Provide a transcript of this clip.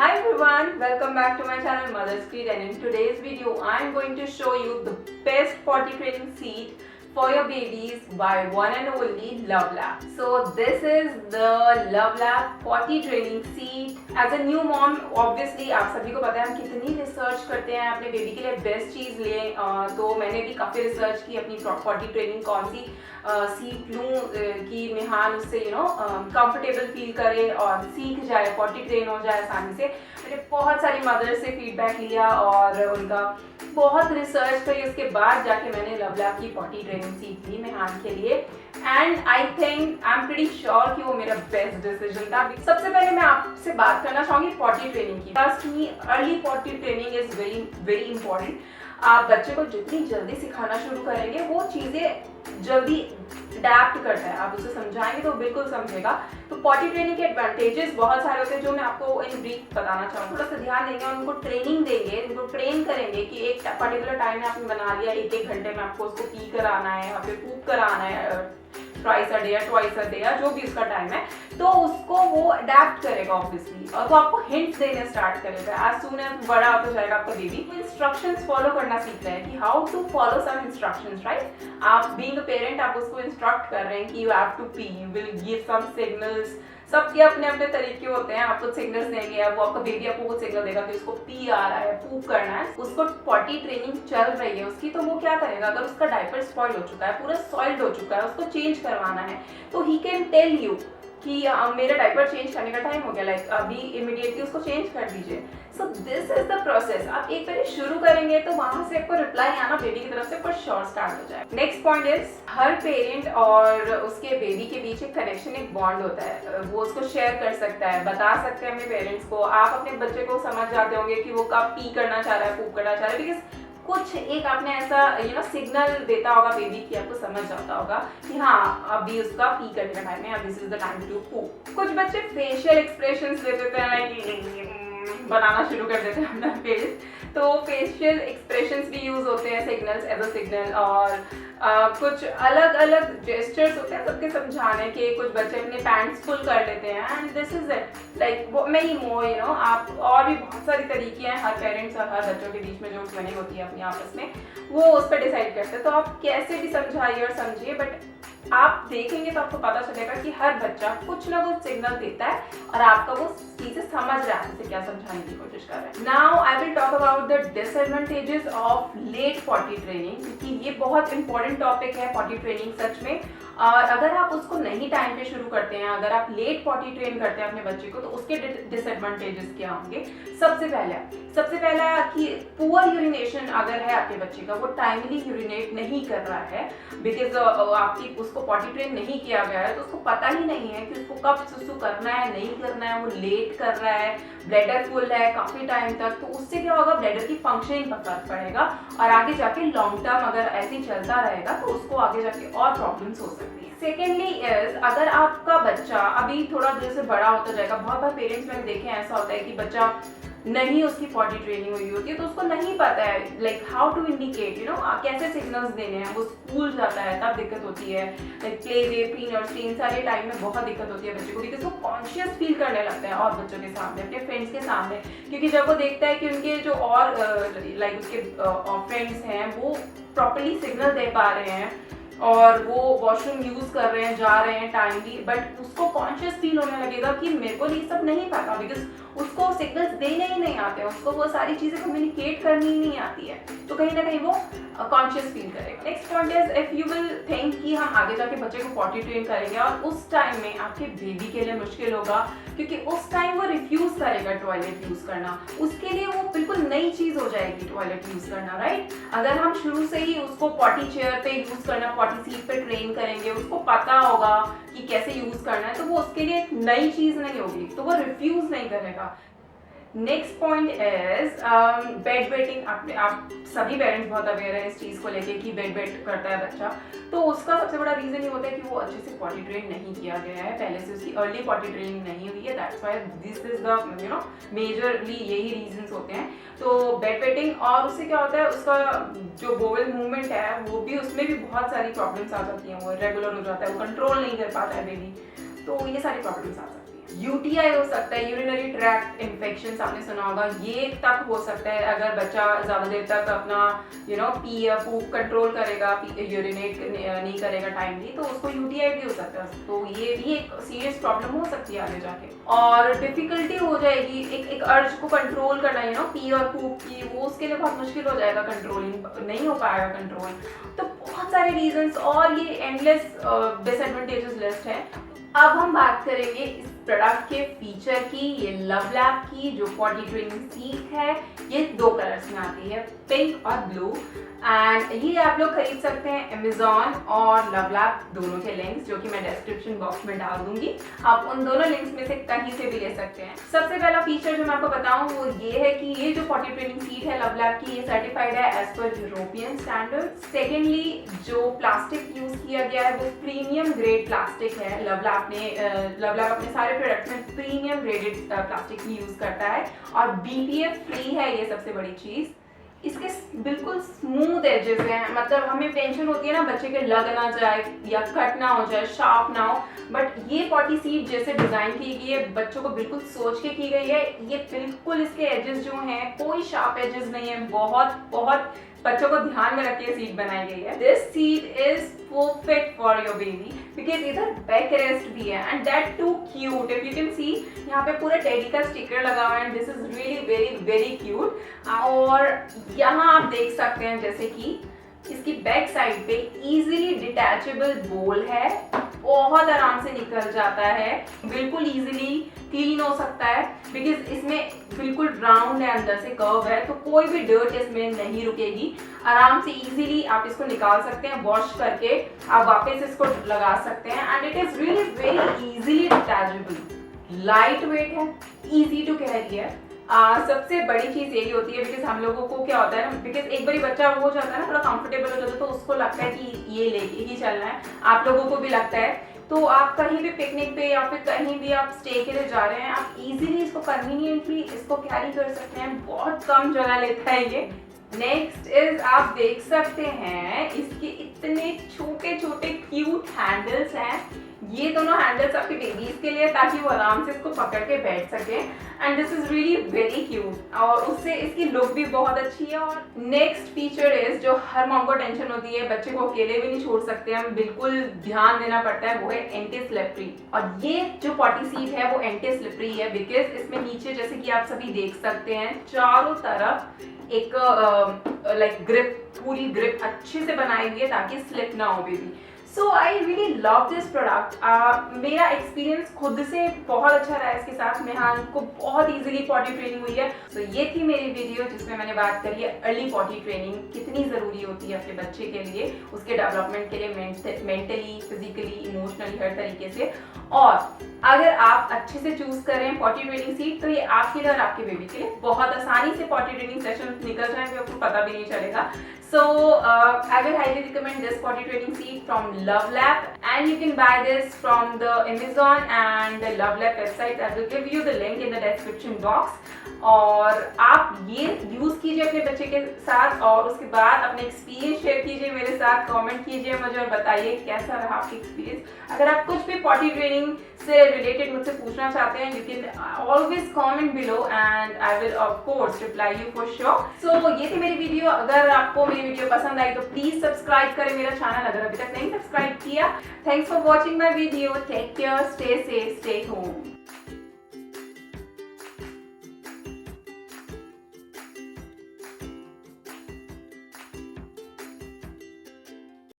Hi everyone, welcome back to my channel Mother's Creed, and in today's video I am going to show you the best potty training seat for your babies by one and only Love Lab. So this is the Love Lab potty training seat. As a new mom, obviously आप सभी को पता है हम कितनी research करते हैं अपने बेबी के लिए बेस्ट चीज़ लें, तो मैंने भी काफ़ी रिसर्च की अपनी potty ट्रेनिंग कौन सी सीट लूँ कि मेहान उससे कंफर्टेबल फील करे और सीख जाए, पॉटी ट्रेन हो जाए आसानी से। मैंने बहुत सारी मदर से फीडबैक लिया और उनका बहुत रिसर्च करी, उसके बाद जाके मैंने लव लैब की पॉटी ट्रेनिंग सीख ली मेहान के लिए, and I am pretty sure कि वो मेरा बेस्ट डिसीजन था। सबसे पहले मैं आपसे बात करना चाहूँगी पॉटी ट्रेनिंग की। Trust me, early potty training is very very important. आप बच्चे को जितनी जल्दी सिखाना शुरू करेंगे वो चीज़ें जल्दी अडैप्ट करता है। आप उसे समझाएंगे तो बिल्कुल समझेगा। तो पॉटी ट्रेनिंग के एडवांटेजेस बहुत सारे होते हैं जो मैं आपको इन ब्रीफ बताना चाहूँगी। थोड़ा सा ध्यान देंगे, उनको ट्रेनिंग देंगे, उनको ट्रेन करेंगे कि एक पर्टिकुलर टाइम में आपने बना लिया, एक घंटे में आपको उसको पी कराना है या फिर पूप कराना है, ट्वाइस अ डे या ट्वाइस अ डे या जो भी उसका टाइम है, तो उसको वो अडेप्ट करेगा ऑब्वियसली, और वो आपको हिंट्स देने स्टार्ट करेगा। एज सून एज बड़ा होता जाएगा आपका बेबी, वो इंस्ट्रक्शंस फॉलो करना सीख रहा है कि how to follow some instructions, right. आप बीइंग अ पेरेंट आप उसको इंस्ट्रक्ट कर रहे हैं कि you have to pee, you will give some signals. सबके अपने अपने तरीके होते हैं, आपको सिग्नल्स देंगे, वो आपका बेबी आपको वो सिग्नल देगा कि उसको पी आ रहा है, पूप करना है, उसको पॉटी ट्रेनिंग चल रही है उसकी, तो वो क्या करेगा, अगर उसका डायपर स्पॉइल हो चुका है, पूरा सॉइल्ड हो चुका है, उसको चेंज करवाना है, तो ही कैन टेल यू कि मेरा डायपर चेंज करने का टाइम हो गया, लाइक अभी इमीडिएटली उसको चेंज कर दीजिए। So this is the process. आप एक बार शुरू करेंगे तो वहां से आपको रिप्लाई आना बेबी की तरफ से फॉर श्योर स्टार्ट हो जाए। Next point is, her parent और उसके बेबी के बीच एक कनेक्शन, एक बॉन्ड होता है, वो उसको शेयर कर सकता है, बता सकते हैं अपने पेरेंट्स को। आप अपने बच्चे को समझ जाते होंगे कि वो कब पी करना चाह रहा है, पूप करना चाह रहा है, बिकॉज कुछ एक आपने ऐसा सिग्नल देता होगा बेबी की, आपको समझ जाता होगा कि हाँ अभी उसका पी करने का टाइम है, this is the time to poop. कुछ बच्चे फेशियल एक्सप्रेशंस दे देते हैं, लाइक बनाना शुरू कर देते हैं अपना फेस, तो फेशियल एक्सप्रेशंस भी यूज होते हैं सिग्नल्स, एज अ सिग्नल। और कुछ अलग अलग जेस्चर्स होते हैं सबके समझाने के। कुछ बच्चे अपने पैंट्स फुल कर लेते हैं, and this is it, like many more आप, और भी बहुत सारी तरीके हैं। हर पेरेंट्स और हर बच्चों के बीच में जो प्लानिंग होती है अपनी आपस में, वो उस पर डिसाइड करते हैं। तो आप कैसे भी समझाइए और समझिए, बट आप देखेंगे तो आपको पता चलेगा कि हर बच्चा कुछ ना कुछ सिग्नल देता है और आपका वो चीजें समझ रहा है उसे क्या समझाने की कोशिश कर रहे हैं। Now I will talk about the disadvantages of late potty training, क्योंकि ये बहुत इंपॉर्टेंट टॉपिक है पॉटी ट्रेनिंग सच में। और अगर आप उसको नहीं टाइम पे शुरू करते हैं, अगर आप लेट पॉटी ट्रेन करते हैं अपने बच्चे को, तो उसके डिसएडवांटेजेस क्या होंगे। सबसे पहला कि पुअर यूरिनेशन अगर है आपके बच्चे का, वो टाइमली यूरिनेट नहीं कर रहा है, बिकॉज आपकी उसको पॉटी ट्रेन नहीं किया गया है, तो उसको पता ही नहीं है कि उसको कब सुसु करना है, नहीं करना है, वो लेट कर रहा है, ब्लैडर फुल है काफी टाइम तक, तो उससे क्या होगा, ब्लैडर की फंक्शनिंग पर फर्क पड़ेगा, और आगे जाके लॉन्ग टर्म अगर ऐसे ही चलता रहेगा तो उसको आगे जाके और प्रॉब्लम्स हो सकती है। सेकेंडली इज, अगर आपका बच्चा अभी थोड़ा देर से बड़ा होता जाएगा, बहुत बार पेरेंट्स मैंने देखे हैं ऐसा होता है कि बच्चा नहीं उसकी पॉटी ट्रेनिंग हुई होती है, तो उसको नहीं पता है लाइक हाउ टू इंडिकेट, कैसे सिग्नल्स देने हैं। वो स्कूल जाता है तब दिक्कत होती है, like play way, pre nursery, इन सारे टाइम में बहुत दिक्कत होती है बच्चे को, बिकॉज वो कॉन्शियस फील करने लगता है और बच्चों के सामने, अपने फ्रेंड्स के सामने, क्योंकि जब वो देखता है कि उनके जो और लाइक उसके फ्रेंड्स हैं वो प्रॉपरली सिग्नल दे पा रहे हैं और वो वॉशरूम यूज कर रहे हैं, जा रहे हैं टाइमली, बट उसको कॉन्शियस फील होने लगेगा कि मेरे को ये सब नहीं पता, बिकॉज उसको सिग्नल्स देने ही नहीं आते हैं, उसको वो सारी चीजें कम्युनिकेट करनी ही नहीं आती है, तो कहीं ना कहीं वो कॉन्शियस फील करेगा। Next point is, if you will think कि हम आगे जाके बच्चे को पॉटी ट्रेन करेंगे और उस टाइम में आपके बेबी के लिए मुश्किल होगा, क्योंकि उस टाइम वो रिफ्यूज करेगा टॉयलेट यूज करना, उसके लिए वो बिल्कुल नई चीज हो जाएगी टॉयलेट यूज करना, राइट। अगर हम शुरू से ही उसको पॉटी चेयर पे यूज करना, पॉटी सीट पे ट्रेन करेंगे, उसको पता होगा कि कैसे यूज करना है, तो वो उसके लिए एक नई चीज नहीं होगी, तो वो रिफ्यूज नहीं करेगा। Next point is bed wetting. आप सभी पेरेंट्स बहुत अवेयर है इस चीज को लेके कि बेड वेट करता है बच्चा, तो उसका सबसे बड़ा रीजन ये होता है कि वो अच्छे से पॉटी ट्रेन नहीं किया गया है, पहले से उसकी अर्ली पॉटी ट्रेनिंग नहीं हुई है, that's why this is the majorly यही रीजंस होते हैं। तो बेड वेटिंग, और उससे क्या होता है, उसका जो बोवेल मूवमेंट है वो भी, उसमें भी बहुत सारी प्रॉब्लम्स आ जाती हैं, वो रेगुलर हो जाता है, वो कंट्रोल नहीं कर पाता है बेबी, तो ये सारी प्रॉब्लम्स आ जाती हैं। यूटीआई हो सकता है, यूरिनरी ट्रैक्ट इन्फेक्शन आपने सुना होगा, ये तक हो सकता है अगर बच्चा ज़्यादा देर तक अपना पी या पूप कंट्रोल करेगा, यूरिनेट नहीं करेगा टाइमली, तो उसको यूटीआई भी हो सकता है। तो ये भी एक सीरियस प्रॉब्लम हो सकती है आगे जाके, और डिफिकल्टी हो जाएगी एक अर्ज को कंट्रोल करना, पी और पूप की, वो उसके लिए बहुत मुश्किल हो जाएगा, कंट्रोलिंग नहीं हो पाएगा कंट्रोल। तो बहुत सारे रीजंस और ये एंडलेस डिसएडवांटेजेस लिस्ट है। अब हम बात करेंगे इस प्रोडक्ट के फीचर की। ये लवलैप की जो पॉटी ट्रेनिंग सीट है, ये 2 कलर्स में आती है, पिंक और ब्लू, एंड ये आप लोग खरीद सकते हैं अमेजॉन और लवलैप दोनों के लिंक्स, जो कि मैं डिस्क्रिप्शन बॉक्स में डाल दूंगी। आप उन दोनों लिंक्स में से कहीं से भी ले सकते हैं। सबसे पहला फीचर जो मैं आपको बताऊं वो ये है कि ये जो पॉटी ट्रेनिंग सीट है लवलैप की, ये सर्टिफाइड है as per European standard. Secondly, जो प्लास्टिक यूज किया गया है वो प्रीमियम ग्रेड प्लास्टिक है। लवलैप अपने सारे प्रोडक्ट में प्रीमियम ग्रेडेड प्लास्टिक ही यूज करता है, और बीपीएफ फ्री है, ये सबसे बड़ी चीज। इसके बिल्कुल स्मूथ एजेस हैं, मतलब हमें टेंशन होती है ना बच्चे के लग ना जाए या कट ना हो जाए, शार्प ना हो, बट ये पॉटी सीट जैसे डिजाइन की गई है, बच्चों को बिल्कुल सोच के की गई है। ये बिल्कुल इसके एजेस जो हैं कोई शार्प एजेस नहीं है, बहुत बच्चों को ध्यान में रख के सीट बनाई गई है। This seat is perfect for your baby because इधर बैक रेस्ट भी है, and that too cute. If you can see, यहाँ पे पूरा टेडी का स्टिकर लगा हुआ है, and this is really very very cute. और यहाँ आप देख सकते हैं जैसे कि इसकी बैक साइड पे इजीली डिटैचेबल बोल है, बहुत आराम से निकल जाता है, बिल्कुल इजीली क्लीन हो सकता है बिकॉज इसमें बिल्कुल राउंड है, अंदर से कर्व है, तो कोई भी डर्ट इसमें नहीं रुकेगी। आराम से इजीली आप इसको निकाल सकते हैं, वॉश करके आप वापस इसको लगा सकते हैं, and it is really very easily detachable, light weight है, इजी टू कैरी है। सबसे बड़ी चीज यही होती है बिकॉज हम लोगों को क्या होता है ना, बिकॉज एक बार बच्चा हो जाता है ना, थोड़ा कंफर्टेबल हो जाता है, तो उसको लगता है कि ये लेके ही चलना है, आप लोगों को भी लगता है। तो आप कहीं भी पिकनिक पे या फिर कहीं भी आप स्टे के लिए जा रहे हैं, आप इजीली इसको कन्वीनियंटली इसको कैरी कर सकते हैं, बहुत कम जगह लेता है ये। नेक्स्ट इज, आप देख सकते हैं इसके इतने छोटे छोटे क्यूट हैंडल्स हैं। ये दोनों हैंडल्स आपके बेबीज के लिए, ताकि वो आराम से इसको पकड़ के बैठ सके, and this is really very cute, और उससे इसकी लुक भी बहुत अच्छी है। और नेक्स्ट फीचर इज, जो हर मॉम को टेंशन होती है, बच्चे को अकेले भी नहीं छोड़ सकते, हम बिल्कुल ध्यान देना पड़ता है, वो है एंटी स्लिपरी। और ये जो पॉटी सीट है वो एंटी स्लिपरी है बिकॉज इसमें नीचे, जैसे कि आप सभी देख सकते हैं, चारों तरफ एक लाइक ग्रिप, पूरी ग्रिप अच्छे से बनाई हुई है ताकि स्लिप ना हो baby. So I really love this product. मेरा एक्सपीरियंस खुद से बहुत अच्छा रहा है इसके साथ। मेहान को बहुत इजीली पॉटी ट्रेनिंग हुई है। तो ये थी मेरी वीडियो जिसमें मैंने बात करी है अर्ली पॉटी ट्रेनिंग कितनी ज़रूरी होती है अपने बच्चे के लिए, उसके डेवलपमेंट के लिए, मेंटली, फिजिकली, इमोशनली, हर तरीके से। और अगर आप अच्छे से चूज करें पॉटी ट्रेनिंग सीट, तो ये आपके लिए और आपके बेबी के लिए बहुत आसानी से पॉटी ट्रेनिंग सेशन निकल जाएंगे, आपको पता भी नहीं चलेगा। So I will highly recommend this potty training seat from Lovelap, and you can buy this from the Amazon and the Lovelap website. I will give you the link in the description box. और आप ये use कीजिए अपने बच्चे के साथ, और उसके बाद अपने एक्सपीरियंस शेयर कीजिए मेरे साथ, कमेंट कीजिए मुझे और बताइए कैसा रहा आपकी एक्सपीरियंस। अगर आप कुछ भी पॉटी ट्रेनिंग से रिलेटेड मुझसे पूछना चाहते हैं, you can always comment below and I will of course reply you for sure. So ये थी मेरी वीडियो। अगर आपको मेरी वीडियो पसंद आई तो प्लीज सब्सक्राइब करें मेरा चैनल अगर अभी तक नहीं सब्सक्राइब किया। Thanks for watching my video. Take care, stay safe, stay home.